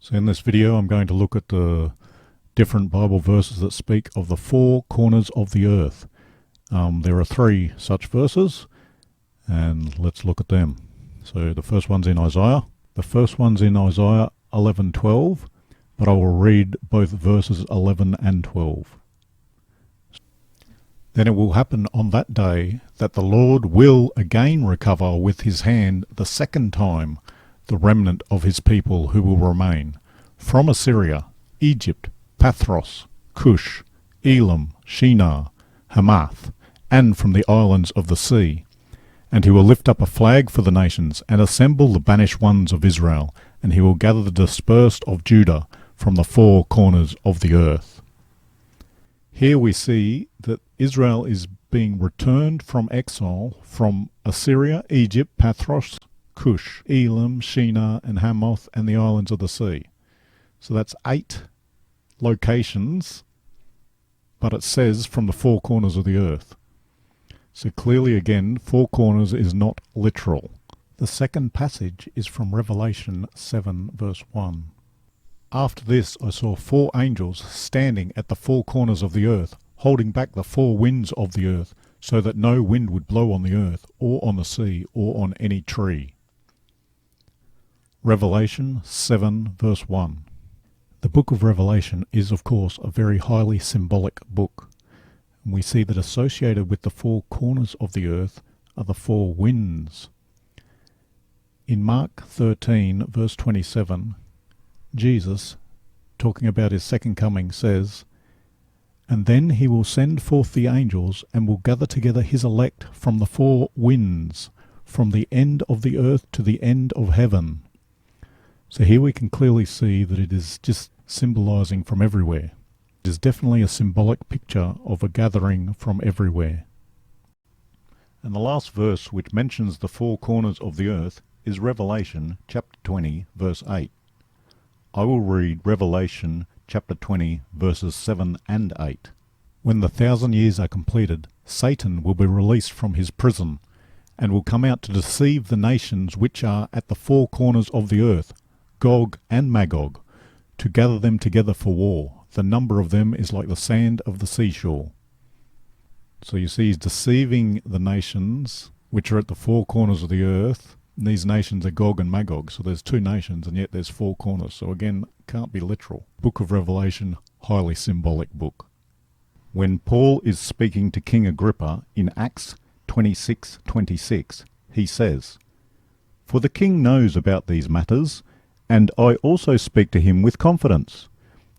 So in this video I'm going to look at the different Bible verses that speak of the four corners of the earth. There are three such verses, and let's look at them. So the first one's in Isaiah. The first one's in Isaiah 11:12, but I will read both verses 11 and 12. Then it will happen on that day that the Lord will again recover with his hand the second time the remnant of his people who will remain, from Assyria, Egypt, Pathros, Cush, Elam, Shinar, Hamath, and from the islands of the sea. And he will lift up a flag for the nations, and assemble the banished ones of Israel, and he will gather the dispersed of Judah from the four corners of the earth. Here we see that Israel is being returned from exile from Assyria, Egypt, Pathros, Cush, Elam, Shinar, and Hamath, and the islands of the sea. So that's 8 locations, but it says from the four corners of the earth. So clearly again, four corners is not literal. The second passage is from Revelation 7 verse 1. After this I saw 4 angels standing at the four corners of the earth, holding back the 4 winds of the earth, so that no wind would blow on the earth, or on the sea, or on any tree. Revelation 7 verse 1. The book of Revelation is of course a very highly symbolic book. And we see that associated with the four corners of the earth are the 4 winds. In Mark 13 verse 27, Jesus, talking about his second coming, says, "And then he will send forth the angels, and will gather together his elect from the 4 winds, from the end of the earth to the end of heaven." So here we can clearly see that it is just symbolizing from everywhere. It is definitely a symbolic picture of a gathering from everywhere. And the last verse which mentions the 4 corners of the earth is Revelation chapter 20 verse 8. I will read Revelation chapter 20 verses 7 and 8. When the 1,000 years are completed, Satan will be released from his prison, and will come out to deceive the nations which are at the 4 corners of the earth, Gog and Magog, to gather them together for war. The number of them is like the sand of the seashore. So you see he's deceiving the nations which are at the 4 corners of the earth. And these nations are Gog and Magog, so there's 2 nations and yet there's 4 corners. So again, can't be literal. Book of Revelation, highly symbolic book. When Paul is speaking to King Agrippa in Acts 26:26, he says, "For the king knows about these matters, and I also speak to him with confidence,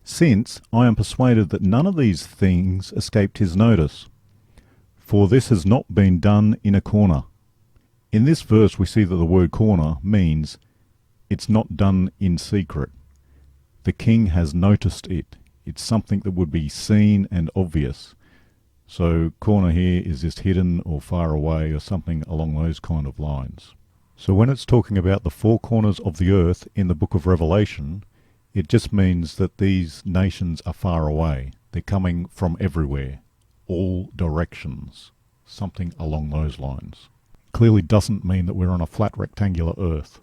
since I am persuaded that none of these things escaped his notice. For this has not been done in a corner." In this verse we see that the word corner means it's not done in secret. The king has noticed it. It's something that would be seen and obvious. So corner here is just hidden or far away or something along those kind of lines. So when it's talking about the 4 corners of the earth in the book of Revelation, it just means that these nations are far away. They're coming from everywhere, all directions, something along those lines. Clearly doesn't mean that we're on a flat rectangular earth.